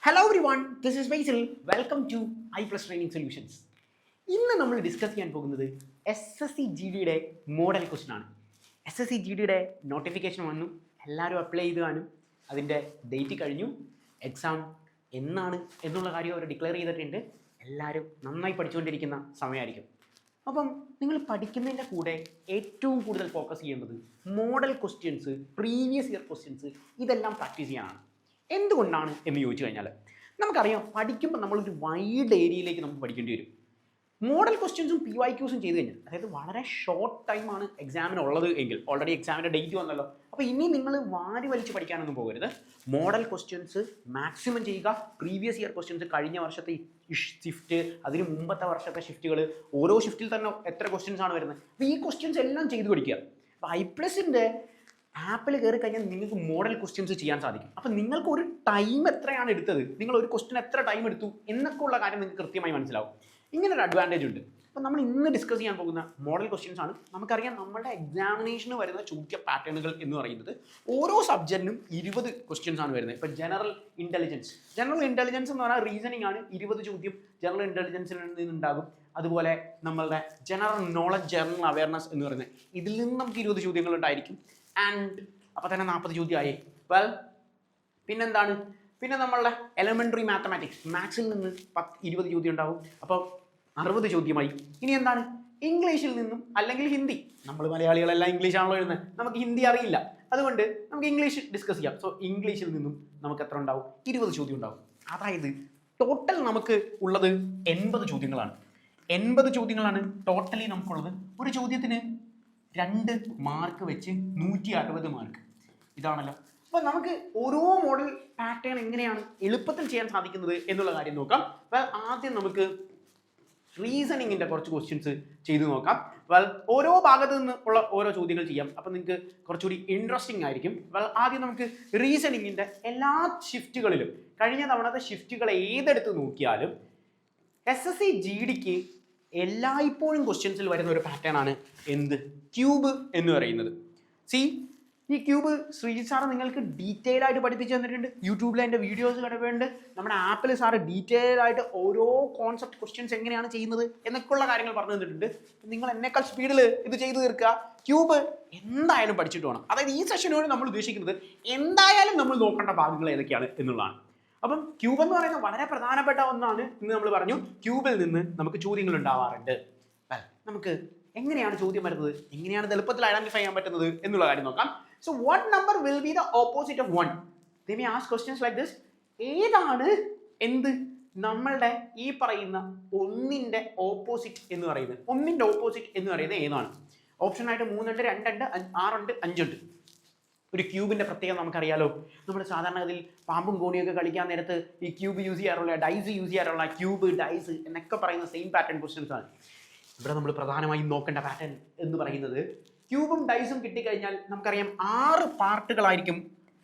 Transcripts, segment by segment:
Hello everyone, this is Basil. Welcome to iPlus training solutions. ഇന്ന് നമ്മൾ discuss ചെയ്യാൻ പോകുന്നത് SSC GDയുടെ മോഡൽ ക്വസ്റ്റൻ ആണ്. SSC GDയുടെ നോട്ടിഫിക്കേഷൻ വന്നു, എല്ലാവരും അപ്ലൈ ചെയ്ത് കാണും. അതിൻ്റെ ഡേറ്റ് കഴിഞ്ഞു, എക്സാം എന്നാണ് എന്നുള്ള കാര്യം അവർ ഡിക്ലെയർ ചെയ്തിട്ടുണ്ട്. എല്ലാവരും നന്നായി പഠിച്ചുകൊണ്ടിരിക്കുന്ന സമയമായിരിക്കും. അപ്പം നിങ്ങൾ പഠിക്കുന്നതിൻ്റെ കൂടെ ഏറ്റവും കൂടുതൽ ഫോക്കസ് ചെയ്യേണ്ടത് model questions, previous year questions ഇതെല്ലാം പ്രാക്ടീസ് ചെയ്യാനാണ്. എന്തുകൊണ്ടാണ് എന്ന് ചോദിച്ചു കഴിഞ്ഞാൽ നമുക്കറിയാം, പഠിക്കുമ്പോൾ നമ്മളൊരു വൈഡ് ഏരിയയിലേക്ക് നമുക്ക് പഠിക്കേണ്ടി വരും. മോഡൽ ക്വസ്റ്റ്യൻസും PYQസും ചെയ്ത് കഴിഞ്ഞാൽ, അതായത് വളരെ ഷോർട്ട് ടൈമാണ് എക്സാമിന് ഉള്ളത് എങ്കിൽ, ഓൾറെഡി എക്സാമിൻ്റെ ഡേറ്റ് വന്നല്ലോ, അപ്പോൾ ഇനി നിങ്ങൾ വാരി വലിച്ച് പഠിക്കാനൊന്നും പോകരുത്. മോഡൽ ക്വസ്റ്റ്യൻസ് മാക്സിമം ചെയ്യുക. പ്രീവിയസ് ഇയർ ക്വസ്റ്റ്യൻസ്, കഴിഞ്ഞ വർഷത്തെ ഷിഫ്റ്റ്, അതിന് മുമ്പത്തെ വർഷത്തെ ഷിഫ്റ്റുകൾ, ഓരോ ഷിഫ്റ്റിൽ തന്നെ എത്ര ക്വസ്റ്റ്യൻസ് ആണ് വരുന്നത്, അപ്പോൾ ഈ ക്വസ്റ്റ്യൻസ് എല്ലാം ചെയ്ത് പഠിക്കുക. അപ്പോൾ iPlusൻ്റെ ആപ്പിൽ കയറി കഴിഞ്ഞാൽ നിങ്ങൾക്ക് മോഡൽ ക്വസ്റ്റ്യൻസ് ചെയ്യാൻ സാധിക്കും. അപ്പം നിങ്ങൾക്ക് ഒരു ടൈം എത്രയാണ് എടുത്തത്, നിങ്ങൾ ഒരു ക്വസ്റ്റ്യൻ എത്ര ടൈം എടുത്തു എന്നൊക്കെ ഉള്ള കാര്യം നിങ്ങൾക്ക് കൃത്യമായി മനസ്സിലാവും. ഇങ്ങനൊരു അഡ്വാൻറ്റേജ് ഉണ്ട്. അപ്പം നമ്മൾ ഇന്ന് ഡിസ്കസ് ചെയ്യാൻ പോകുന്ന മോഡൽ ക്വസ്റ്റ്യൻസ് ആണ്. നമുക്കറിയാം, നമ്മുടെ എക്സാമിനേഷന് വരുന്ന ചോദ്യ പാറ്റേണുകൾ എന്ന് പറയുന്നത് ഓരോ സബ്ജക്റ്റിനും 20 ക്വസ്റ്റ്യൻസ് ആണ് വരുന്നത്. ഇപ്പം ജനറൽ ഇൻ്റലിജൻസ് എന്ന് പറഞ്ഞാൽ റീസണിങ് ആണ്, 20 ചോദ്യം ജനറൽ ഇൻ്റലിജൻസിൽ നിന്നുണ്ടാകും. അതുപോലെ നമ്മളുടെ ജനറൽ നോളജ്, ജനറൽ അവയർനെസ് എന്ന് പറയുന്നത്, ഇതിൽ നിന്ന് നമുക്ക് 20 ചോദ്യങ്ങൾ ഉണ്ടായിരിക്കും. ആൻഡ് അപ്പോൾ തന്നെ 40 ചോദ്യമായി. പിന്നെന്താണ്, പിന്നെ നമ്മളുടെ എലമെൻ്ററി മാത്തമാറ്റിക്സ്, മാത്സിൽ നിന്ന് 20 ചോദ്യം ഉണ്ടാവും. അപ്പോൾ 60 ചോദ്യമായി. ഇനി എന്താണ്, ഇംഗ്ലീഷിൽ നിന്നും അല്ലെങ്കിൽ ഹിന്ദി. നമ്മൾ മലയാളികളെല്ലാം ഇംഗ്ലീഷാണല്ലോ എഴുതുന്നത്, നമുക്ക് ഹിന്ദി അറിയില്ല, അതുകൊണ്ട് നമുക്ക് ഇംഗ്ലീഷ് ഡിസ്കസ് ചെയ്യാം. സോ ഇംഗ്ലീഷിൽ നിന്നും നമുക്ക് എത്ര ഉണ്ടാവും, 20 ചോദ്യം ഉണ്ടാവും. അതായത് ടോട്ടൽ നമുക്ക് ഉള്ളത് 80 ചോദ്യങ്ങളാണ്. 80 ചോദ്യങ്ങളാണ് ടോട്ടലി നമുക്കുള്ളത്. ഒരു ചോദ്യത്തിന് 2 മാർക്ക് വെച്ച് 160 മാർക്ക്. ഇതാണല്ലോ. അപ്പോൾ നമുക്ക് ഓരോ മോഡൽ പാറ്റേൺ എങ്ങനെയാണ് എളുപ്പത്തിൽ ചെയ്യാൻ സാധിക്കുന്നത് എന്നുള്ള കാര്യം നോക്കാം. ആദ്യം നമുക്ക് റീസണിങ്ങിൻ്റെ കുറച്ച് ക്വസ്റ്റ്യൻസ് ചെയ്തു നോക്കാം. ഓരോ ഭാഗത്തു നിന്ന് ഉള്ള ഓരോ ചോദ്യങ്ങൾ ചെയ്യാം. അപ്പം നിങ്ങൾക്ക് കുറച്ചുകൂടി ഇൻട്രസ്റ്റിംഗ് ആയിരിക്കും. ആദ്യം നമുക്ക് റീസണിങ്ങിൻ്റെ എല്ലാ ഷിഫ്റ്റുകളിലും, കഴിഞ്ഞ തവണത്തെ ഷിഫ്റ്റുകൾ ഏതെടുത്ത് നോക്കിയാലും SSC GDക്ക് എല്ലായ്പ്പോഴും ക്വസ്റ്റ്യൻസിൽ വരുന്ന ഒരു പാറ്റേൺ ആണ് എന്ത്, ക്യൂബ് എന്ന് പറയുന്നത്. ഈ ക്യൂബ് ശ്രീജിത്ത് സാറ് നിങ്ങൾക്ക് ഡീറ്റെയിൽ ആയിട്ട് പഠിപ്പിച്ച് തന്നിട്ടുണ്ട്. യൂട്യൂബിൽ അതിൻ്റെ വീഡിയോസ് കിടപ്പുണ്ട്. നമ്മുടെ ആപ്പിൽ സാറ് ഡീറ്റെയിൽ ആയിട്ട് ഓരോ കോൺസെപ്റ്റ് ക്വസ്റ്റ്യൻസ് എങ്ങനെയാണ് ചെയ്യുന്നത് എന്നൊക്കെയുള്ള കാര്യങ്ങൾ പറഞ്ഞു തന്നിട്ടുണ്ട്. നിങ്ങൾ എന്നേക്കാൾ സ്പീഡിൽ ഇത് ചെയ്തു തീർക്കുക. ക്യൂബ് എന്തായാലും പഠിച്ചിട്ട് വേണം. അതായത് ഈ സെഷനോട് നമ്മൾ ഉദ്ദേശിക്കുന്നത് എന്തായാലും നമ്മൾ നോക്കേണ്ട ഭാഗങ്ങൾ ഏതൊക്കെയാണ് എന്നുള്ളതാണ്. അപ്പം ക്യൂബ് എന്ന് പറയുന്നത് വളരെ പ്രധാനപ്പെട്ട ഒന്നാണ്. ഇന്ന് നമ്മൾ പറഞ്ഞു, ക്യൂബിൽ നിന്ന് നമുക്ക് ചോദ്യങ്ങൾ ഉണ്ടാവാറുണ്ട്. നമുക്ക് എങ്ങനെയാണ് ചോദ്യം വരുന്നത്, എങ്ങനെയാണ് ഇത് എളുപ്പത്തിൽ ഐഡന്റിഫൈ ചെയ്യാൻ പറ്റുന്നത് എന്നുള്ള കാര്യം നോക്കാം. So what number will be the opposite of 1? They may ask questions like this. ഏതാണ് നമ്മളുടെ ഈ പറയുന്ന ഒന്നിന്റെ ഓപ്പോസിറ്റ് എന്ന് പറയുന്നത്? ഒന്നിന്റെ ഓപ്പോസിറ്റ് എന്ന് പറയുന്നത് ഏതാണ്? ഓപ്ഷൻ ആയിട്ട് 3 ഉണ്ട്, 2 ഉണ്ട്, 6 ഉണ്ട്, 5 ഉണ്ട്. ഒരു ക്യൂബിന്റെ പ്രത്യേകം നമുക്കറിയാലോ. നമ്മൾ സാധാരണഗതിയിൽ പാമ്പും കോണിയൊക്കെ കളിക്കാൻ നേരത്ത് ഈ ക്യൂബ് യൂസ് ചെയ്യാറുള്ള, ഡൈസ് യൂസ് ചെയ്യാറുള്ള, ക്യൂബ്, ഡൈസ് എന്നൊക്കെ പറയുന്ന സെയിം പാറ്റേൺ ക്വസ്റ്റ്യൻസ് ആണ്. ഇവിടെ നമ്മൾ പ്രധാനമായും നോക്കേണ്ട പാറ്റേൺ എന്ന് പറയുന്നത്, ക്യൂബും ഡൈസും കിട്ടിക്കഴിഞ്ഞാൽ നമുക്കറിയാം 6 പാർട്ടുകളായിരിക്കും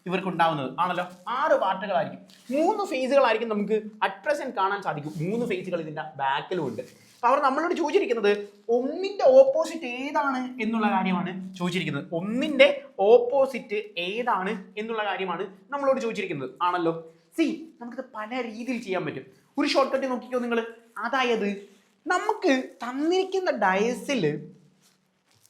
ഇവർക്ക് ഉണ്ടാവുന്നത് ആണല്ലോ. 6 പാർട്ടുകളായിരിക്കും, 3 ഫേസുകളായിരിക്കും നമുക്ക് അറ്റ് പ്രസന്റ് കാണാൻ സാധിക്കും. 3 ഫേസുകൾ ഇതിന്റെ ബാക്കിലും ഉണ്ട്. അപ്പൊ അവർ നമ്മളോട് ചോദിച്ചിരിക്കുന്നത് ഒന്നിന്റെ ഓപ്പോസിറ്റ് ഏതാണ് എന്നുള്ള കാര്യമാണ് ചോദിച്ചിരിക്കുന്നത്. ഒന്നിന്റെ ഓപ്പോസിറ്റ് ഏതാണ് എന്നുള്ള കാര്യമാണ് നമ്മളോട് ചോദിച്ചിരിക്കുന്നത് ആണല്ലോ. നമുക്കിത് പല രീതിയിൽ ചെയ്യാൻ പറ്റും. ഒരു ഷോർട്ട് കട്ട് നോക്കിക്കോ നിങ്ങൾ. അതായത് നമുക്ക് തന്നിരിക്കുന്ന ഡയസിൽ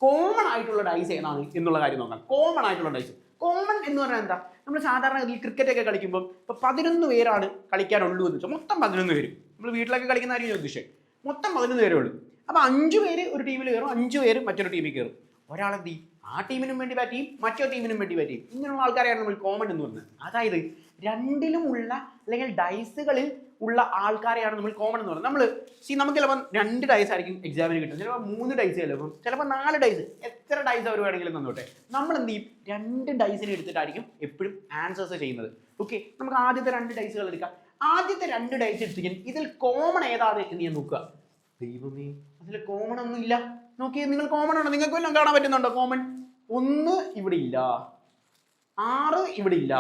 കോമൺ ആയിട്ടുള്ള ഡൈസ് ഏതാണ് എന്നുള്ള കാര്യം നോക്കാം. കോമൺ ആയിട്ടുള്ള ഡൈസ്, കോമൺ എന്ന് പറഞ്ഞാൽ എന്താ, നമ്മൾ സാധാരണ ഈ ക്രിക്കറ്റ് ഒക്കെ കളിക്കുമ്പോൾ ഇപ്പൊ 11 പേരാണ് കളിക്കാനുള്ളൂ എന്ന് വെച്ചാൽ മൊത്തം 11 പേര്. നമ്മൾ വീട്ടിലൊക്കെ കളിക്കുന്ന കാര്യം ഉദ്ദേശിച്ചത് മൊത്തം 11 പേരേ ഉള്ളൂ. അപ്പൊ 5 പേര് ഒരു ടീമിൽ കയറും, 5 പേര് മറ്റൊരു ടീമിൽ കയറും. ഒരാളെന്ത് ചെയ്യും, ആ ടീമിനും വേണ്ടി ബാറ്റ് ചെയ്യും, മറ്റോ ടീമിനും വേണ്ടി ബാറ്റ് ചെയ്യും. ഇങ്ങനെയുള്ള ആൾക്കാരെയാണ് നമ്മൾ കോമൺ എന്ന് പറയുന്നത്. അതായത് രണ്ടിലുമുള്ള അല്ലെങ്കിൽ ഡൈസുകളിൽ ഉള്ള ആൾക്കാരെയാണ് നമ്മൾ കോമൺ എന്ന് പറയുന്നത്. നമുക്ക് ചിലപ്പോൾ 2 ഡൈസ് ആയിരിക്കും എക്സാമിന് കിട്ടും, ചിലപ്പോൾ 3 ഡൈസ്, ചിലപ്പോൾ 4 ഡൈസ്, എത്ര ഡൈസ് അവർ വേണമെങ്കിലും തന്നോട്ടെ. നമ്മൾ എന്ത് ചെയ്യും, 2 ഡൈസിനെ എടുത്തിട്ടായിരിക്കും എപ്പോഴും ആൻസേഴ്സ് ചെയ്യുന്നത്. ഓക്കെ, നമുക്ക് ആദ്യത്തെ 2 ഡൈസുകൾ എടുക്കാം. ആദ്യത്തെ 2 ഡൈസ് എടുത്തിരിക്കും, ഇതിൽ കോമൺ ഏതാണ് എന്ന് ഞാൻ നോക്കുക. ദൈവമേ, അതിൽ കോമൺ ഒന്നും ഇല്ല. നോക്കിയേ, നിങ്ങൾ കോമൺ ആണോ, നിങ്ങൾക്ക് വല്ലതും കാണാൻ പറ്റുന്നുണ്ടോ കോമൺ? 1 ഇവിടെ ഇല്ല, 6 ഇവിടെ ഇല്ല,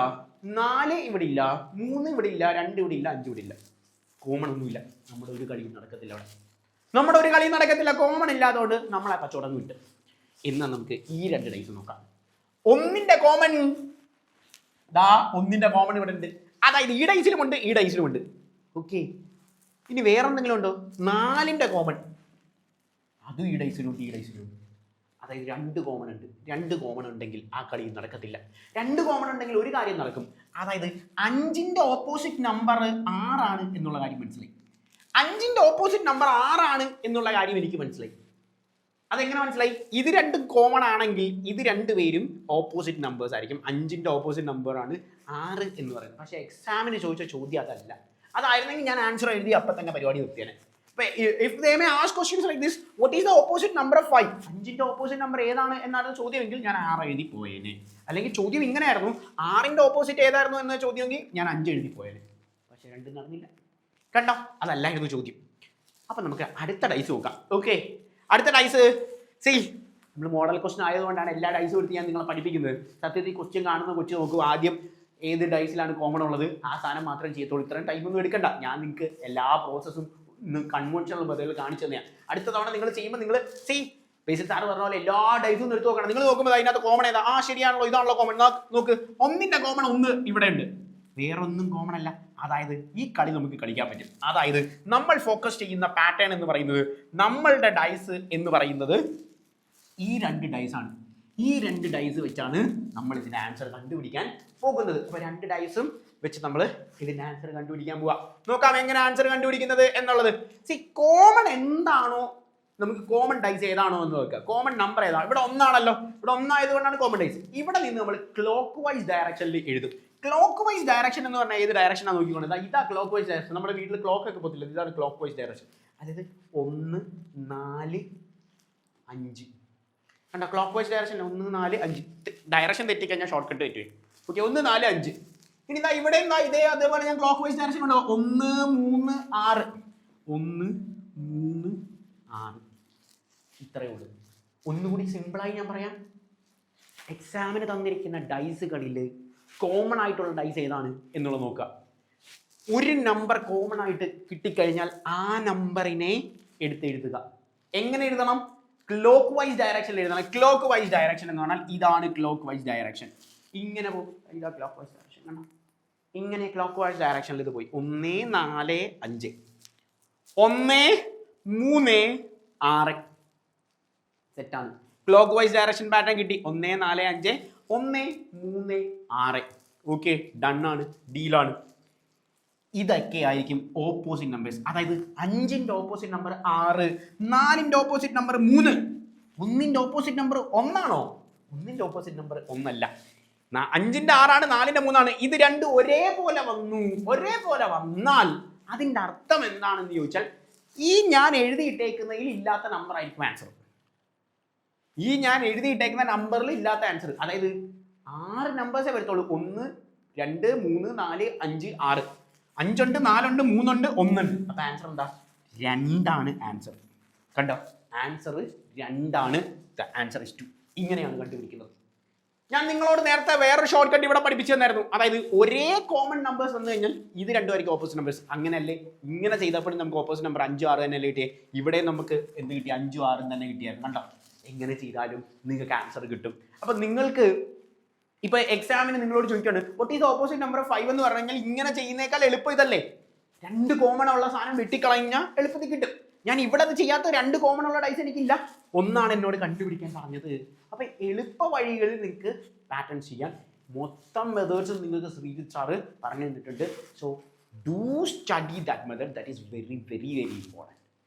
4 ഇവിടെ ഇല്ല, 3 ഇവിടെ ഇല്ല, 2 ഇവിടെ ഇല്ല, 5 ഇവിടെ ഇല്ല. കോമൺ ഒന്നുമില്ല. നമ്മുടെ ഒരു കളിയും നടക്കത്തില്ല അവിടെ. നമ്മുടെ ഒരു കളിയും നടക്കത്തില്ല, കോമൺ ഇല്ലാത്തതുകൊണ്ട് നമ്മളെ കച്ചവടം വിട്ട്. എന്നാൽ നമുക്ക് ഈ 2 ഡൈസ് നോക്കാം. ഒന്നിന്റെ കോമൺ ഇവിടെ ഉണ്ട്, അതായത് ഈ ഡൈസിലുമുണ്ട് ഈ ഡൈസിലുമുണ്ട്. ഓക്കെ, ഇനി വേറെ എന്തെങ്കിലും ഉണ്ടോ? 4ന്റെ കോമൺ, അതും ഈ ഡൈസിലുണ്ട് ഈ ഡൈസിലുണ്ട്. അതായത് 2 കോമൺ ഉണ്ട്. 2 കോമൺ ഉണ്ടെങ്കിൽ ആ കളി നടക്കത്തില്ല. 2 കോമൺ ഉണ്ടെങ്കിൽ ഒരു കാര്യം നടക്കും. അതായത് 5ന്റെ ഓപ്പോസിറ്റ് നമ്പർ 6 ആണ് എന്നുള്ള കാര്യം മനസ്സിലായി. 5ന്റെ ഓപ്പോസിറ്റ് നമ്പർ 6 ആണ് എന്നുള്ള കാര്യം എനിക്ക് മനസ്സിലായി. അതെങ്ങനെ മനസ്സിലായി? ഇത് 2 കോമൺ ആണെങ്കിൽ ഇത് രണ്ടുപേരും ഓപ്പോസിറ്റ് നമ്പേഴ്സ് ആയിരിക്കും. 5ന്റെ ഓപ്പോസിറ്റ് നമ്പർ ആണ് 6 എന്ന് പറയുന്നത്. പക്ഷേ എക്സാമിന് ചോദിച്ച ചോദ്യം അതല്ല. അതായിരുന്നെങ്കിൽ ഞാൻ ആൻസർ എഴുതി അപ്പം തന്നെ പരിപാടി നിർത്തിയാണ്. If they may ask questions like this, what is the opposite number of 5? 5ന്റെ ഓപ്പോസിറ്റ് നമ്പർ ഏതാണ് എന്നാണ് ചോദ്യമെങ്കിൽ ഞാൻ 6 എഴുതി പോയേനെ. അല്ലെങ്കിൽ ചോദ്യം ഇങ്ങനെയായിരുന്നു, 6ന്റെ ഓപ്പോസിറ്റ് ഏതായിരുന്നു എന്ന ചോദ്യമെങ്കിൽ ഞാൻ 5 എഴുതി പോയേനെ. പക്ഷെ 2 നടന്നില്ല. കണ്ടോ, അതല്ലായിരുന്നു ചോദ്യം. അപ്പൊ നമുക്ക് അടുത്ത ഡൈസ് നോക്കാം. ഓക്കെ, അടുത്ത ഡൈസ് നമ്മൾ മോഡൽ ക്വസ്റ്റൻ ആയതുകൊണ്ടാണ് എല്ലാ ഡൈസും എടുത്ത് ഞാൻ നിങ്ങളെ പഠിപ്പിക്കുന്നത്. സത്യത്തിൽ ക്വസ്റ്റ്യൻ കാണുന്ന കൊച്ചു നോക്കൂ, ആദ്യം ഏത് ഡൈസിലാണ് കോമൺ ഉള്ളത് ആ സാധനം മാത്രം ചെയ്യത്തുള്ളൂ. ഇത്രയും ടൈമൊന്നും എടുക്കണ്ട. ഞാൻ നിങ്ങൾക്ക് എല്ലാ പ്രോസസ്സും കൺവെൻഷണൽ മെത്തേഡിൽ കാണിച്ചു തന്നെയാണ്. അടുത്ത തവണ നിങ്ങൾ ചെയ്യുമ്പോൾ നിങ്ങൾ ബേസിക് സാറ് പറഞ്ഞ പോലെ എല്ലാ ഡൈസും എടുത്ത് നോക്കണം. നിങ്ങൾ നോക്കുമ്പോൾ അതിനകത്ത് കോമൺ ഏതാ? ശരിയാണല്ലോ, ഇതാണല്ലോ കോമൺ. നോക്ക്, 1ന്റെ കോമൺ 1 ഇവിടെ ഉണ്ട്, വേറൊന്നും കോമൺ അല്ല. അതായത് ഈ കളി നമുക്ക് കളിക്കാൻ പറ്റും. അതായത് നമ്മൾ ഫോക്കസ് ചെയ്യുന്ന പാറ്റേൺ എന്ന് പറയുന്നത്, നമ്മളുടെ ഡൈസ് എന്ന് പറയുന്നത് ഈ 2 ഡൈസ് ആണ്. ഈ 2 ഡൈസ് വെച്ചാണ് നമ്മൾ ഇതിന്റെ ആൻസർ കണ്ടുപിടിക്കാൻ പോകുന്നത്. അപ്പൊ 2 ഡൈസും വെച്ച് നമ്മൾ ഇതിന്റെ ആൻസർ കണ്ടുപിടിക്കാൻ പോവാ. നോക്കാം എങ്ങനെ ആൻസർ കണ്ടുപിടിക്കുന്നത് എന്നുള്ളത്. കോമൺ എന്താണോ, നമുക്ക് കോമൺ ഡൈസ് ഏതാണോ എന്ന് നോക്കുക. കോമൺ നമ്പർ ഏതാണ്? ഇവിടെ 1 ആണല്ലോ, ഇവിടെ 1 ആയതുകൊണ്ടാണ് കോമൺ ഡൈസ്. ഇവിടെ നിന്ന് നമ്മൾ ക്ലോക്ക് വൈസ് ഡയറക്ഷനിൽ എഴുതും. ക്ലോക്ക് വൈസ് ഡയറക്ഷൻ എന്ന് പറഞ്ഞാൽ ഏത് ഡയറക്ഷനാണ് നോക്കിക്കൊണ്ട്, ഇതാ ക്ലോക്ക് വൈസ് ഡയറക്ഷൻ. നമ്മുടെ വീട്ടിൽ ക്ലോക്ക് ഒക്കെ പോത്തില്ല, ഇതാണ് ക്ലോക്ക് വൈസ് ഡയറക്ഷൻ. അതായത് 1 4 5 കണ്ടോ, ക്ലോക്ക് വൈസ് ഡയറക്ഷൻ 1 4 5. ഡയറക്ഷൻ തെറ്റിക്കഴിഞ്ഞാൽ ഷോർട്ട് കട്ട് തെറ്റും. ഓക്കെ, 1 4 5. ഇനി ഇതാ ഇവിടെ ഇതേ അതേപോലെ ഞാൻ ക്ലോക്ക് വൈസ് ഡയറക്ഷൻ ഉണ്ടോ, 1 3 6 1 3 6. ഇത്രയേ ഉള്ളൂ. ഒന്നുകൂടി സിമ്പിളായി ഞാൻ പറയാം. എക്സാമിന് തന്നിരിക്കുന്ന ഡൈസുകളിൽ കോമൺ ആയിട്ടുള്ള ഡൈസ് ഏതാണ് എന്നുള്ളത് നോക്കുക. ഒരു നമ്പർ കോമൺ ആയിട്ട് കിട്ടിക്കഴിഞ്ഞാൽ ആ നമ്പറിനെ എഴുതുക. എങ്ങനെ എഴുതണം? ക്ലോക്ക് വൈസ് ഡയറക്ഷനിൽ എഴുതണം. ക്ലോക്ക് വൈസ് ഡയറക്ഷൻ എന്ന് പറഞ്ഞാൽ ഇതാണ് ക്ലോക്ക് വൈസ് ഡയറക്ഷൻ. ഇങ്ങനെ പോകും, ഇതാ ക്ലോക്ക് വൈസ് ഡയറക്ഷൻ. കണ്ടോ, ഇങ്ങനെ ക്ലോക്ക് വൈസ് ഡയറക്ഷനിൽ ഇത് പോയി. 1 4 5 1 3 6. സെറ്റാണ്. ക്ലോക്ക് വൈസ് ഡയറക്ഷൻ പാറ്റേൺ കിട്ടി. 1 4 5 1 3 6. ഓക്കെ, ഡൺ ആണ്, ഡീലാണ്. ഇതൊക്കെ ആയിരിക്കും ഓപ്പോസിറ്റ് നമ്പേഴ്സ്. അതായത് 5ന്റെ ഓപ്പോസിറ്റ് നമ്പർ 6, 4ന്റെ ഓപ്പോസിറ്റ് നമ്പർ 3. 1ന്റെ ഓപ്പോസിറ്റ് നമ്പർ 1 ആണോ? 1ന്റെ ഓപ്പോസിറ്റ് നമ്പർ 1 അല്ല. 5ന്റെ 6 ആണ്, 4ന്റെ 3 ആണ്. ഇത് രണ്ടും ഒരേപോലെ വന്നു. ഒരേപോലെ വന്നാൽ അതിന്റെ അർത്ഥം എന്താണെന്ന് ചോദിച്ചാൽ, ഈ ഞാൻ എഴുതിയിട്ടേക്കുന്നതിൽ ഇല്ലാത്ത നമ്പർ ആയിരിക്കും ആൻസർ. ഈ ഞാൻ എഴുതിയിട്ടേക്കുന്ന നമ്പറിൽ ഇല്ലാത്ത ആൻസർ. അതായത് 6 നമ്പേഴ്സേ വരത്തുള്ളൂ. 1 2 3 4 5 6. 5 ഉണ്ട്, 4 ഉണ്ട്, 3 ഉണ്ട്, 1 ഉണ്ട്. അപ്പൊ ആൻസർ എന്താ? 2 ആണ് ആൻസർ. കണ്ടോ, ആൻസർ 2 ആണ്. Answer is 2. ഇങ്ങനെയാണ് കണ്ടുപിടിക്കുന്നത്. ഞാൻ നിങ്ങളോട് നേരത്തെ വേറൊരു ഷോർട്ട് കട്ട് ഇവിടെ പഠിപ്പിച്ചു തന്നായിരുന്നു. അതായത് ഒരേ കോമൺ നമ്പേഴ്സ് വന്നു കഴിഞ്ഞാൽ ഇത് രണ്ടുമായിരിക്കും ഓപ്പോസിറ്റ് നമ്പേഴ്സ്. അങ്ങനെയല്ലേ? ഇങ്ങനെ ചെയ്തപ്പോഴും നമുക്ക് ഓപ്പോസിറ്റ് നമ്പർ 5 6 തന്നെ കിട്ടിയേ. ഇവിടെ നമുക്ക് എന്ത് കിട്ടി? 5 6 തന്നെ കിട്ടിയായിരുന്നു. കണ്ടോ, എങ്ങനെ ചെയ്താലും നിങ്ങൾക്ക് ആൻസർ കിട്ടും. അപ്പൊ നിങ്ങൾക്ക് ഇപ്പൊ എക്സാമിന് നിങ്ങളോട് ചോദിക്കാണ് വാട്ട് ഈസ് ഓപ്പോസിറ്റ് നമ്പർ 5 എന്ന് പറഞ്ഞു കഴിഞ്ഞാൽ ഇങ്ങനെ ചെയ്യുന്നേക്കാൾ എളുപ്പം ഇതല്ലേ? 2 കോമൺ ഉള്ള സാധനം വെട്ടിക്കളഞ്ഞാൽ എളുപ്പത്തിൽ കിട്ടും. ഞാൻ ഇവിടെ അത് ചെയ്യാത്ത 2 കോമൺ ഉള്ള ഡൈസ് എനിക്കില്ല. 1 ആണ് എന്നോട് കണ്ടുപിടിക്കാൻ പറഞ്ഞത്. അപ്പൊ എളുപ്പ വഴികളിൽ നിങ്ങൾക്ക് പാറ്റേൺ ചെയ്യാൻ മൊത്തം മെത്തേഡ്സും നിങ്ങൾക്ക് ശ്രീജിത്ത് സാറ് പറഞ്ഞു തന്നിട്ടുണ്ട്. So do study that method. That is very very very important.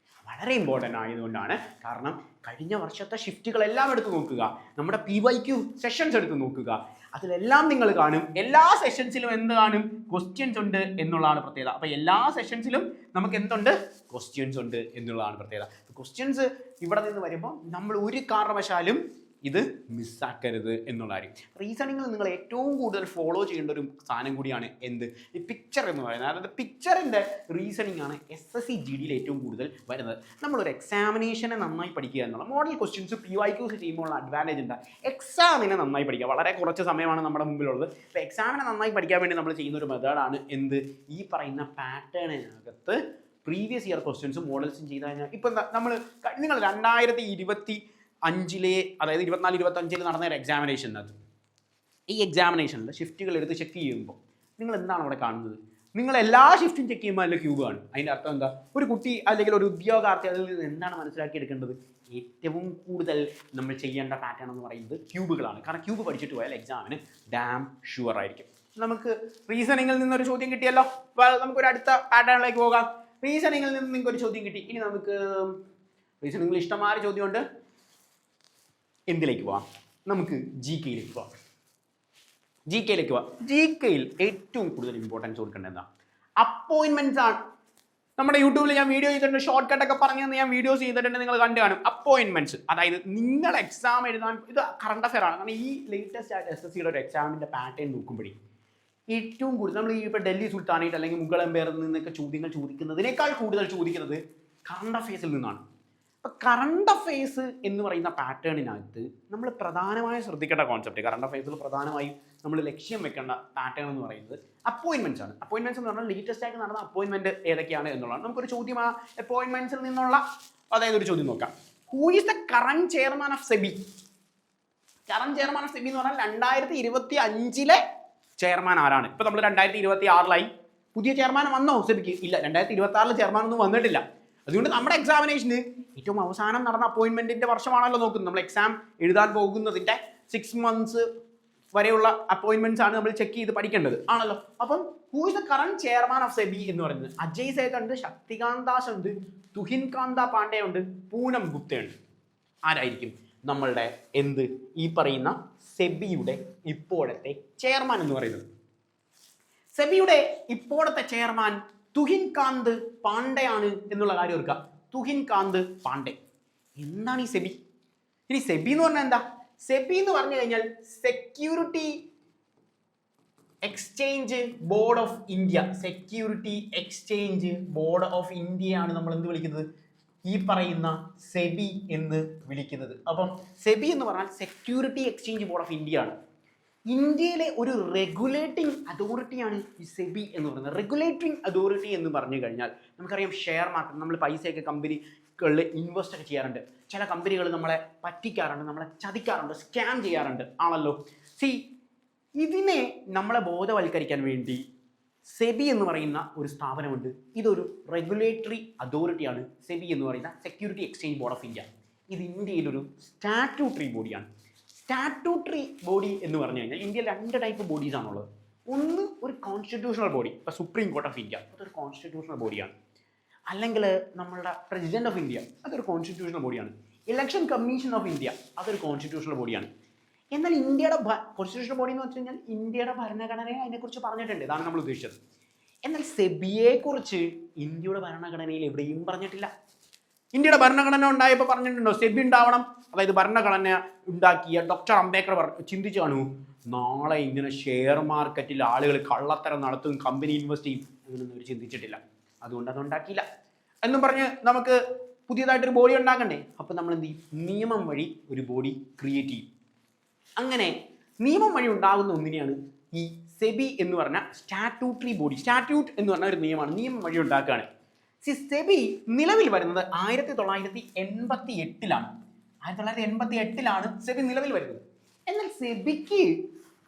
വളരെ ഇമ്പോർട്ടൻ്റ് ആയതുകൊണ്ടാണ്. കാരണം കഴിഞ്ഞ വർഷത്തെ ഷിഫ്റ്റുകളെല്ലാം എടുത്ത് നോക്കുക, നമ്മുടെ PYQ സെഷൻസ് എടുത്ത് നോക്കുക. അതിലെല്ലാം നിങ്ങൾ കാണും. എല്ലാ സെഷൻസിലും എന്ത് കാണും? ക്വസ്റ്റ്യൻസ് ഉണ്ട് എന്നുള്ളതാണ് പ്രത്യേകത. അപ്പോൾ എല്ലാ സെഷൻസിലും നമുക്ക് എന്തുണ്ട്? ക്വസ്റ്റ്യൻസ് ഉണ്ട് എന്നുള്ളതാണ് പ്രത്യേകത. ക്വസ്റ്റ്യൻസ് ഇവിടെ നിന്ന് വരുമ്പോൾ നമ്മൾ ഒരു കാരണവശാലും ഇത് മിസ്സാക്കരുത് എന്നുള്ള കാര്യം. റീസണിങ്ങിൽ നിങ്ങൾ ഏറ്റവും കൂടുതൽ ഫോളോ ചെയ്യേണ്ട ഒരു സാധനം കൂടിയാണ് എന്ത്? ഈ പിക്ചർ എന്ന് പറയുന്നത്. അതായത് പിക്ചറിൻ്റെ റീസണിങ് ആണ് SSC GDയിൽ ഏറ്റവും കൂടുതൽ വരുന്നത്. നമ്മളൊരു എക്സാമിനേഷനെ നന്നായി പഠിക്കുക എന്നുള്ള മോഡൽ ക്വസ്റ്റ്യൻസ് PYQs ചെയ്യുമ്പോഴുള്ള അഡ്വാൻറ്റേജ് ഉണ്ട്. എക്സാമിനെ നന്നായി പഠിക്കുക. വളരെ കുറച്ച് സമയമാണ് നമ്മുടെ മുമ്പിലുള്ളത്. അപ്പോൾ എക്സാമിനെ നന്നായി പഠിക്കാൻ വേണ്ടി നമ്മൾ ചെയ്യുന്ന ഒരു മെത്തേഡാണ് എന്ത്? ഈ പറയുന്ന പാറ്റേണിനകത്ത് പ്രീവിയസ് ഇയർ ക്വസ്റ്റ്യൻസും മോഡൽസും ചെയ്ത് കഴിഞ്ഞാൽ ഇപ്പം നമ്മൾ നിങ്ങൾ 2025 അതായത് 24-25 നടന്ന ഒരു എക്സാമിനേഷനകത്ത് ഈ എക്സാമിനേഷനിൽ ഷിഫ്റ്റുകൾ എടുത്ത് ചെക്ക് ചെയ്യുമ്പോൾ നിങ്ങൾ എന്താണ് അവിടെ കാണുന്നത്? നിങ്ങൾ എല്ലാ ഷിഫ്റ്റും ചെക്ക് ചെയ്യുമ്പോൾ അതിൽ ക്യൂബ് ആണ്. അതിൻ്റെ അർത്ഥം എന്താ? ഒരു കുട്ടി അല്ലെങ്കിൽ ഒരു ഉദ്യോഗാർത്ഥി അതിൽ നിന്ന് എന്താണ് മനസ്സിലാക്കിയെടുക്കേണ്ടത്? ഏറ്റവും കൂടുതൽ നമ്മൾ ചെയ്യേണ്ട പാറ്റേൺ എന്ന് പറയുന്നത് ക്യൂബുകളാണ്. കാരണം ക്യൂബ് പഠിച്ചിട്ട് പോയാൽ എക്സാമിന് ഡാം ഷുവർ ആയിരിക്കും. നമുക്ക് റീസണിങ്ങിൽ നിന്നൊരു ചോദ്യം കിട്ടിയല്ലോ. നമുക്കൊരു അടുത്ത പാറ്റേണിലേക്ക് പോകാം. റീസണിങ്ങിൽ നിന്ന് നിങ്ങൾക്ക് ഒരു ചോദ്യം കിട്ടി. ഇനി നമുക്ക് റീസണിങ്ങിൽ ഇഷ്ടമായ ചോദ്യമുണ്ട്. എന്തിലേക്ക് പോവാം? നമുക്ക് ജി കെയിലേക്ക് പോവാം. ജി കെയിൽ ഏറ്റവും കൂടുതൽ ഇമ്പോർട്ടൻസ് കൊടുക്കേണ്ടത് എന്താ? അപ്പോയിൻമെന്റ്സ് ആണ്. നമ്മുടെ യൂട്യൂബിൽ ഞാൻ വീഡിയോ ചെയ്തിട്ടുണ്ട്, ഷോർട്ട് കട്ടൊക്കെ പറഞ്ഞു ഞാൻ വീഡിയോസ് ചെയ്തിട്ടുണ്ട്, നിങ്ങൾ കണ്ടു കാണും. അപ്പോയിൻമെന്റ്സ്, അതായത് നിങ്ങൾ എക്സാം എഴുതാൻ, ഇത് കറണ്ട് അഫെയർ ആണ്. കാരണം ഈ ലേറ്റസ്റ്റ് ആയിട്ട് SSCയുടെ ഒരു എക്സാമിൻ്റെ പാറ്റേൺ നോക്കുമ്പോഴേ ഏറ്റവും കൂടുതൽ നമ്മൾ ഈ ഇപ്പോൾ ഡൽഹി സുൽത്താനായിട്ട് അല്ലെങ്കിൽ മുഗൾ എംപയറിൽ നിന്നൊക്കെ ചോദ്യങ്ങൾ ചോദിക്കുന്നതിനേക്കാൾ കൂടുതൽ ചോദിക്കുന്നത് കറണ്ട് അഫെയർസിൽ നിന്നാണ്. അപ്പോൾ കറണ്ട് അഫെയർസ് എന്ന് പറയുന്ന പാറ്റേണിനകത്ത് നമ്മൾ പ്രധാനമായും ശ്രദ്ധിക്കേണ്ട കോൺസെപ്റ്റ്, കറണ്ട് അഫെയർസിൽ പ്രധാനമായും നമ്മൾ ലക്ഷ്യം വെക്കേണ്ട പാറ്റേൺ എന്ന് പറയുന്നത് അപ്പോയിൻമെന്റ്സ് ആണ്. അപ്പോയിൻമെന്റ്സ് എന്ന് പറഞ്ഞാൽ ലേറ്റസ്റ്റ് ആയിട്ട് നടന്ന അപ്പോയിൻമെന്റ് ഏതൊക്കെയാണ് എന്നുള്ളതാണ്. നമുക്കൊരു ചോദ്യം ആ അപ്പോയിൻമെന്റ്സിൽ നിന്നുള്ള, അതായത് ഒരു ചോദ്യം നോക്കാം. Who is the current chairman of SEBI? Current chairman of SEBI എന്ന് പറഞ്ഞാൽ 2025 ചെയർമാൻ ആരാണ്? ഇപ്പൊ നമ്മൾ 2026 പുതിയ ചെയർമാൻ വന്നോ സെബിക്ക്? ഇല്ല. 2026 ചെയർമാൻ ഒന്നും വന്നിട്ടില്ല. അതുകൊണ്ട് നമ്മുടെ എക്സാമിനേഷന് ഏറ്റവും അവസാനം നടന്ന അപ്പോയിൻമെന്റിന്റെ വർഷമാണല്ലോ നോക്കുന്നത്. നമ്മൾ എക്സാം എഴുതാൻ പോകുന്നതിന്റെ 6 months വരെയുള്ള അപ്പോയിൻമെന്റ്സ് ആണ് നമ്മൾ ചെക്ക് ചെയ്ത് പഠിക്കേണ്ടത് ആണല്ലോ. അപ്പം who is the current chairman of SEBI എന്ന് പറയുന്നത് അജയ് സേത്ത് ഉണ്ട്, ശക്തികാന്ത ദാസ് ഉണ്ട്, തുഹിൻ കാന്ത പാണ്ഡെ ഉണ്ട്, പൂനം ഗുപ്ത ഉണ്ട്. ആരായിരിക്കും നമ്മളുടെ ഈ പറയുന്ന സെബിയുടെ ഇപ്പോഴത്തെ ചെയർമാൻ എന്ന് പറയുന്നത്? സെബിയുടെ ഇപ്പോഴത്തെ ചെയർമാൻ തുഹിൻ കാന്ത് പാണ്ഡെ ആണ് എന്നുള്ള കാര്യം ഓർക്കുക. തുഹിൻ കാന്ത് പാണ്ഡെ. എന്താണ് ഈ സെബി? ഇനി സെബി എന്ന് പറഞ്ഞാൽ എന്താ? സെബി എന്ന് പറഞ്ഞു കഴിഞ്ഞാൽ security exchange board of India. Security exchange board of ഇന്ത്യയാണ് നമ്മൾ എന്ത് വിളിക്കുന്നത്? ഈ പറയുന്ന സെബി എന്ന് വിളിക്കുന്നത്. അപ്പം സെബി എന്ന് പറഞ്ഞാൽ security exchange board of India ആണ്. ഇന്ത്യയിലെ ഒരു റെഗുലേറ്റിംഗ് അതോറിറ്റിയാണ് ഈ സെബി എന്ന് പറയുന്നത്. റെഗുലേറ്റിംഗ് അതോറിറ്റി എന്ന് പറഞ്ഞു കഴിഞ്ഞാൽ നമുക്കറിയാം, ഷെയർ മാർക്കറ്റ്, നമ്മൾ പൈസയൊക്കെ കമ്പനികളിൽ ഇൻവെസ്റ്റ് ഒക്കെ ചെയ്യാറുണ്ട്. ചില കമ്പനികൾ നമ്മളെ പറ്റിക്കാറുണ്ട്, നമ്മളെ ചതിക്കാറുണ്ട്, സ്കാം ചെയ്യാറുണ്ട് ആണല്ലോ. ഇതിനെ നമ്മളെ ബോധവൽക്കരിക്കാൻ വേണ്ടി സെബി എന്ന് പറയുന്ന ഒരു സ്ഥാപനമുണ്ട്. ഇതൊരു റെഗുലേറ്ററി അതോറിറ്റിയാണ്. സെബി എന്ന് പറയുന്ന security exchange board of India. ഇത് ഇന്ത്യയിലൊരു സ്റ്റാറ്റ്യൂട്ടറി ബോഡിയാണ്. സ്റ്റാറ്റ്യൂട്ടറി ബോഡി എന്ന് പറഞ്ഞു കഴിഞ്ഞാൽ ഇന്ത്യയിൽ 2 ടൈപ്പ് ബോഡീസ് ആണുള്ളത്. ഒന്ന് ഒരു കോൺസ്റ്റിറ്റ്യൂഷണൽ ബോഡി, ഇപ്പോൾ സുപ്രീം കോർട്ട് ഓഫ് ഇന്ത്യ, അതൊരു കോൺസ്റ്റിറ്റ്യൂഷണൽ ബോഡിയാണ്. അല്ലെങ്കിൽ നമ്മളുടെ പ്രസിഡന്റ് ഓഫ് ഇന്ത്യ, അതൊരു കോൺസ്റ്റിറ്റ്യൂഷണൽ ബോഡിയാണ്. ഇലക്ഷൻ കമ്മീഷൻ ഓഫ് ഇന്ത്യ, അതൊരു കോൺസ്റ്റിറ്റ്യൂഷണൽ ബോഡിയാണ്. എന്നാൽ ഇന്ത്യയുടെ കോൺസ്റ്റിറ്റ്യൂഷണൽ ബോഡി എന്ന് വെച്ച് കഴിഞ്ഞാൽ ഇന്ത്യയുടെ ഭരണഘടനയെ അതിനെക്കുറിച്ച് പറഞ്ഞിട്ടുണ്ട്. ഇതാണ് നമ്മൾ ഉദ്ദേശിച്ചത്. എന്നാൽ സെബിയെക്കുറിച്ച് ഇന്ത്യയുടെ ഭരണഘടനയിൽ എവിടെയും പറഞ്ഞിട്ടില്ല. ഇന്ത്യയുടെ ഭരണഘടന ഉണ്ടായപ്പോൾ പറഞ്ഞിട്ടുണ്ടോ സെബി ഉണ്ടാവണം? അതായത് ഭരണഘടന ഉണ്ടാക്കിയ ഡോക്ടർ അംബേദ്കർ ചിന്തിച്ചു കാണൂ, നാളെ ഇങ്ങനെ ഷെയർ മാർക്കറ്റിൽ ആളുകൾ കള്ളത്തരം നടത്തും, കമ്പനി ഇൻവെസ്റ്റ് ചെയ്യും, അങ്ങനെയൊന്നും അവർ ചിന്തിച്ചിട്ടില്ല. അതുകൊണ്ട് അതുണ്ടാക്കിയില്ല എന്നും പറഞ്ഞ് നമുക്ക് പുതിയതായിട്ടൊരു ബോഡി ഉണ്ടാക്കണ്ടേ? അപ്പം നമ്മൾ എന്ത് ചെയ്യും? നിയമം വഴി ഒരു ബോഡി ക്രിയേറ്റ് ചെയ്യും. അങ്ങനെ നിയമം വഴി ഉണ്ടാകുന്ന ഒന്നിനെയാണ് ഈ സെബി എന്ന് പറഞ്ഞ സ്റ്റാറ്റ്യൂട്ടറി ബോഡി. സ്റ്റാറ്റ്യൂട്ട് എന്ന് പറഞ്ഞ ഒരു നിയമമാണ്, നിയമം വഴി ഉണ്ടാക്കുകയാണ്. സെബി നിലവിൽ വരുന്നത് 1988 1988 സെബി നിലവിൽ വരുന്നത്. എന്നാൽ സെബിക്ക്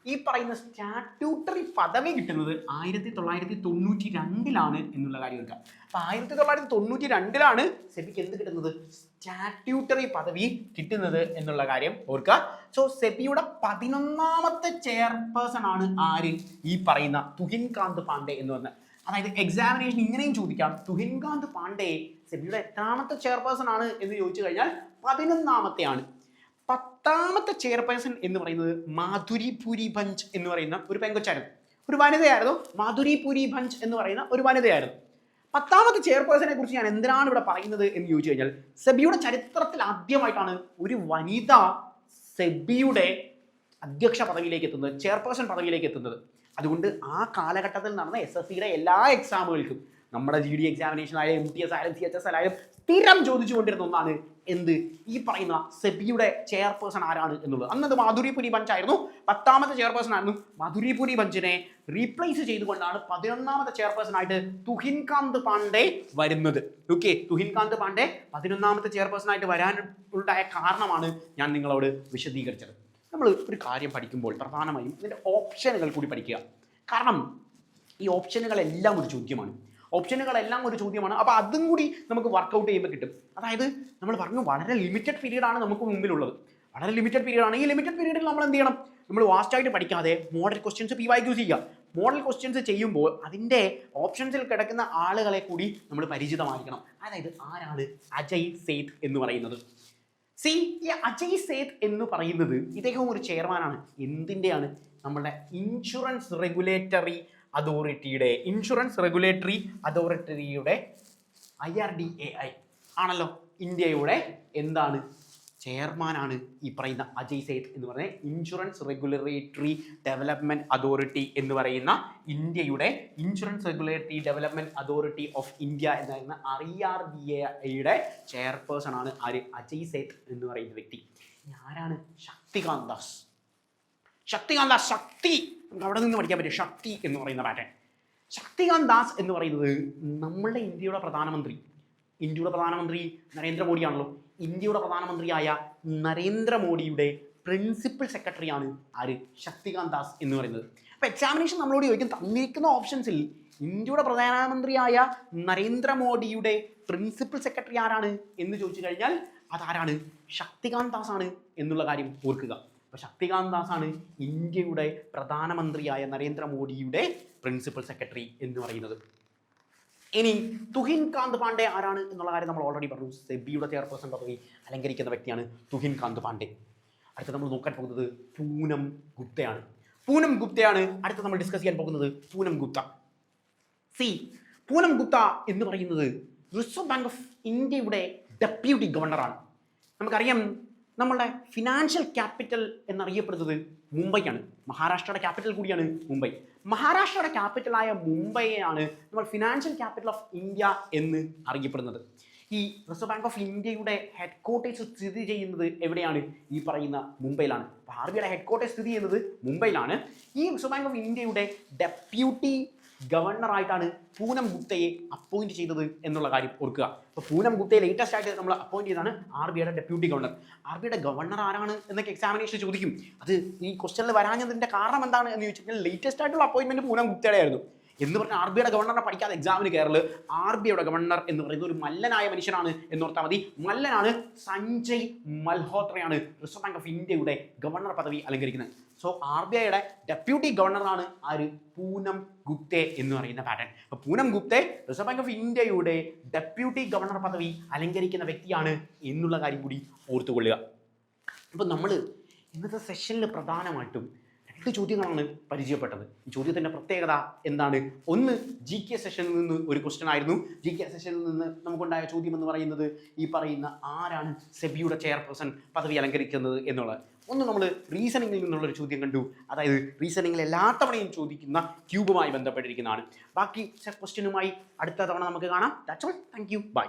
ഈ പറയുന്ന സ്റ്റാറ്റ്യൂട്ടറി പദവി കിട്ടുന്നത് 1992 എന്നുള്ള കാര്യം എടുക്കാം. അപ്പൊ 1992 സെബിക്ക് എന്ത് കിട്ടുന്നത്? സ്റ്റാറ്റ്യൂട്ടറി പദവി കിട്ടുന്നത് എന്നുള്ള കാര്യം ഓർക്കുക. സോ സെബിയുടെ 11ാമത്തെ ചെയർപേഴ്സൺ ആണ് ആര്? ഈ പറയുന്ന തുഹിൻ കാന്ത് പാണ്ഡെ എന്ന് പറഞ്ഞ. അതായത് എക്സാമിനേഷൻ ഇങ്ങനെയും ചോദിക്കാം, തുഹിൻ കാന്ത് പാണ്ഡെ സെബിയുടെ എത്രാമത്തെ ചെയർപേഴ്സൺ ആണ് എന്ന് ചോദിച്ചു കഴിഞ്ഞാൽ 11ാമത്തെ ആണ്. 10ാമത്തെ ചെയർപേഴ്സൺ എന്ന് പറയുന്നത് മാധുരി പൂരി ഭഞ്ച് എന്ന് പറയുന്ന ഒരു പെങ്കൊച്ചായിരുന്നു, ഒരു വനിതയായിരുന്നു. മാധുരി പൂരി ഭഞ്ച് എന്ന് പറയുന്ന ഒരു വനിതയായിരുന്നു. 10ാമത്തെ ചെയർപേഴ്സണെ കുറിച്ച് ഞാൻ എന്തിനാണ് ഇവിടെ പറയുന്നത് എന്ന് ചോദിച്ചു കഴിഞ്ഞാൽ, സെബിയുടെ ചരിത്രത്തിൽ ആദ്യമായിട്ടാണ് ഒരു വനിത സെബിയുടെ അധ്യക്ഷ പദവിയിലേക്ക് എത്തുന്നത്, ചെയർപേഴ്സൺ പദവിയിലേക്ക് എത്തുന്നത്. അതുകൊണ്ട് ആ കാലഘട്ടത്തിൽ നടന്ന SSCയുടെ എല്ലാ എക്സാമുകൾക്കും, നമ്മുടെ GD എക്സാമിനേഷൻ ആയാലും MTS ആയാലും CHS ആയാലും സ്ഥിരം ചോദിച്ചുകൊണ്ടിരുന്ന ഒന്നാണ് ഈ പറയുന്ന സെബിയുടെ ചെയർപേഴ്സൺ ആരാണ് എന്നുള്ളത്. അന്നത് മാധുരി പൂരി ഭഞ്ച് ആയിരുന്നു. 10ാമത്തെ ചെയർപേഴ്സൺ ആയിരുന്നു. മാധുരി പൂരി ഭഞ്ചിനെ റീപ്ലേസ് ചെയ്തുകൊണ്ടാണ് 11ാമത്തെ ചെയർപേഴ്സൺ ആയിട്ട് തുഹിൻ കാന്ത് പാണ്ഡെ വരുന്നത്. ഓക്കെ, തുഹിൻ കാന്ത് പാണ്ഡെ 11ാമത്തെ ചെയർപേഴ്സൺ ആയിട്ട് വരാൻ ഉണ്ടായ കാരണമാണ് ഞാൻ നിങ്ങളോട് വിശദീകരിച്ചത്. നമ്മൾ ഒരു കാര്യം പഠിക്കുമ്പോൾ പ്രധാനമായും ഇതിൻ്റെ ഓപ്ഷനുകൾ കൂടി പഠിക്കുക. കാരണം ഈ ഓപ്ഷനുകളെല്ലാം ഒരു ചോദ്യമാണ്. അപ്പോൾ അതും കൂടി നമുക്ക് വർക്കൗട്ട് ചെയ്യുമ്പോൾ കിട്ടും. അതായത് നമ്മൾ പറഞ്ഞു വളരെ ലിമിറ്റഡ് പീരീഡാണ് നമുക്ക് മുമ്പിലുള്ളത്. വളരെ ലിമിറ്റഡ് പീരീഡാണ്. ഈ ലിമിറ്റഡ് പീരീഡിൽ നമ്മൾ എന്ത് ചെയ്യണം? നമ്മൾ വാസ്റ്റായിട്ട് പഠിക്കാതെ മോഡൽ ക്വസ്റ്റ്യൻസ് PYQ ചെയ്യുക. മോഡൽ ക്വസ്റ്റ്യൻസ് ചെയ്യുമ്പോൾ അതിൻ്റെ ഓപ്ഷൻസിൽ കിടക്കുന്ന ആളുകളെ കൂടി നമ്മൾ പരിചിതമായിരിക്കണം. അതായത് ആരാണ് അജയ് സേത്ത് എന്ന് പറയുന്നത്? ഈ അജയ് സേത്ത് എന്ന് പറയുന്നത് ഇദ്ദേഹം ഒരു ചെയർമാനാണ്. എന്തിൻ്റെയാണ്? നമ്മുടെ ഇൻഷുറൻസ് റെഗുലേറ്ററി അതോറിറ്റിയുടെ IRDAI ആണല്ലോ ഇന്ത്യയുടെ എന്താണ് ചെയർമാനാണ് ഈ പറയുന്ന അജയ് സേത്ത് എന്ന് പറയുന്ന ഇൻഷുറൻസ് റെഗുലേറ്ററി ഡെവലപ്മെന്റ് അതോറിറ്റി എന്ന് പറയുന്ന ഇന്ത്യയുടെ insurance regulatory development authority of India എന്ന് പറയുന്ന IRDAIയുടെ ചെയർപേഴ്സൺ ആണ് ആര്? അജയ് സേത്ത് എന്ന് പറയുന്ന വ്യക്തി. ആരാണ്? ശക്തികാന്ത് ദാസ്. ശക്തി നമുക്ക് അവിടെ നിന്ന് പഠിക്കാൻ പറ്റും. ശക്തി എന്ന് പറയുന്ന പാറ്റേൺ. ശക്തികാന്ത് ദാസ് എന്ന് പറയുന്നത് നമ്മളുടെ ഇന്ത്യയുടെ പ്രധാനമന്ത്രി നരേന്ദ്രമോദിയാണല്ലോ. ഇന്ത്യയുടെ പ്രധാനമന്ത്രിയായ നരേന്ദ്രമോദിയുടെ പ്രിൻസിപ്പൽ സെക്രട്ടറിയാണ് ആര്? ശക്തികാന്ത് ദാസ് എന്ന് പറയുന്നത്. അപ്പോൾ എക്സാമിനേഷൻ നമ്മളോട് ചോദിക്കും, തന്നിരിക്കുന്ന ഓപ്ഷൻസിൽ ഇന്ത്യയുടെ പ്രധാനമന്ത്രിയായ നരേന്ദ്രമോദിയുടെ പ്രിൻസിപ്പൽ സെക്രട്ടറി ആരാണ് എന്ന് ചോദിച്ചു കഴിഞ്ഞാൽ അതാരാണ്? ശക്തികാന്ത് ദാസ് ആണ് എന്നുള്ള കാര്യം ഓർക്കുക. അപ്പോൾ ശക്തികാന്ത് ദാസ് ആണ് ഇന്ത്യയുടെ പ്രധാനമന്ത്രിയായ നരേന്ദ്രമോദിയുടെ പ്രിൻസിപ്പൽ സെക്രട്ടറി എന്ന് പറയുന്നത്. ഇനി തുഹിൻ കാന്ത് പാണ്ഡെ ആരാണ് എന്നുള്ള കാര്യം നമ്മൾ ഓൾറെഡി പറഞ്ഞു. സെബിയുടെ ചെയർപേഴ്സൺ പദവി അലങ്കരിക്കുന്ന വ്യക്തിയാണ് തുഹിൻ കാന്ത് പാണ്ഡെ. അടുത്ത നമ്മൾ നോക്കാൻ പോകുന്നത് പൂനം ഗുപ്തയാണ്. അടുത്ത നമ്മൾ ഡിസ്കസ് ചെയ്യാൻ പോകുന്നത് പൂനം ഗുപ്ത. പൂനം ഗുപ്ത എന്ന് പറയുന്നത് റിസർവ് ബാങ്ക് ഓഫ് ഇന്ത്യയുടെ ഡെപ്യൂട്ടി ഗവർണറാണ്. നമുക്കറിയാം നമ്മളുടെ ഫിനാൻഷ്യൽ ക്യാപിറ്റൽ എന്നറിയപ്പെടുന്നത് മുംബൈയാണ്. മഹാരാഷ്ട്രയുടെ ക്യാപിറ്റൽ കൂടിയാണ് മുംബൈ. മഹാരാഷ്ട്രയുടെ ക്യാപിറ്റലായ മുംബൈയാണ് നമ്മൾ ഫിനാൻഷ്യൽ ക്യാപിറ്റൽ ഓഫ് ഇന്ത്യ എന്ന് അറിയപ്പെടുന്നത്. ഈ റിസർവ് ബാങ്ക് ഓഫ് ഇന്ത്യയുടെ ഹെഡ് ക്വാർട്ടേഴ്സ് സ്ഥിതി ചെയ്യുന്നത് എവിടെയാണ്? ഈ പറയുന്ന മുംബൈയിലാണ്. അപ്പോൾ RBIയുടെ ഹെഡ് ക്വാർട്ടേഴ്സ് സ്ഥിതി ചെയ്യുന്നത് മുംബൈയിലാണ്. ഈ റിസർവ് ബാങ്ക് ഓഫ് ഇന്ത്യയുടെ ഡെപ്യൂട്ടി ഗവർണറായിട്ടാണ് പൂനം ഗുപ്തയെ അപ്പോയിന്റ് ചെയ്തത് എന്നുള്ള കാര്യം ഓർക്കുക. അപ്പോൾ പൂനം ഗുപ്തയെ ലേറ്റസ്റ്റ് ആയിട്ട് നമ്മൾ അപ്പോയിന്റ് ചെയ്തതാണ് RBIയുടെ ഡെപ്യൂട്ടി ഗവർണർ. RBIയുടെ ഗവർണർ ആരാണ് എന്നൊക്കെ എക്സാമിനേഷൻ ചോദിക്കും. അത് ഈ ക്വസ്റ്റനിൽ വരാഞ്ഞതിൻ്റെ കാരണം എന്താണ് എന്ന് ചോദിച്ചാൽ ലേറ്റസ്റ്റ് ആയിട്ടുള്ള അപ്പോയിന്റ്മെന്റ് പൂനം ഗുപ്തയുടെ ആയിരുന്നു. എന്ന് പറഞ്ഞാൽ RBIയുടെ ഗവർണറെ പഠിക്കാതെ എക്സാമിന് കയറല്. RBIയുടെ ഗവർണർ എന്ന് പറയുന്നത് ഒരു മല്ലനായ മനുഷ്യനാണ് എന്നോർത്താൽ മതി. മല്ലനാണ്. സഞ്ജയ് മൽഹോത്രയാണ് റിസർവ് ബാങ്ക് ഓഫ് ഇന്ത്യയുടെ ഗവർണർ പദവി അലങ്കരിക്കുന്നത്. സോ RBIയുടെ ഡെപ്യൂട്ടി ഗവർണറാണ് ആര്? പൂനം ഗുപ്തെ എന്ന് പറയുന്ന പാറ്റേൺ. അപ്പോൾ പൂനം ഗുപ്തെ റിസർവ് ബാങ്ക് ഓഫ് ഇന്ത്യയുടെ ഡെപ്യൂട്ടി ഗവർണർ പദവി അലങ്കരിക്കുന്ന വ്യക്തിയാണ് എന്നുള്ള കാര്യം കൂടി ഓർത്തുകൊള്ളുക. അപ്പോൾ നമ്മൾ ഇന്നത്തെ സെഷനിൽ പ്രധാനമായിട്ടും 2 ചോദ്യങ്ങളാണ് പരിചയപ്പെട്ടത്. ഈ ചോദ്യത്തിൻ്റെ പ്രത്യേകത എന്താണ്? ഒന്ന്, GK സെഷനിൽ നിന്ന് ഒരു ക്വസ്റ്റൻ ആയിരുന്നു. GK സെഷനിൽ നിന്ന് നമുക്കുണ്ടായ ചോദ്യം എന്ന് പറയുന്നത് ഈ പറയുന്ന ആരാണ് സെബിയുടെ ചെയർപേഴ്സൺ പദവി അലങ്കരിക്കുന്നത് എന്നുള്ളത്. ഒന്ന് നമ്മൾ റീസണിങ്ങിൽ നിന്നുള്ളൊരു ചോദ്യം കണ്ടു. അതായത് റീസണിങ്ങിൽ എല്ലാ തവണയും ചോദിക്കുന്ന ക്യൂബുമായി ബന്ധപ്പെട്ടിരിക്കുന്നതാണ്. ബാക്കി ക്വസ്റ്റ്യനുമായി അടുത്ത തവണ നമുക്ക് കാണാം. That's all. Thank you. By.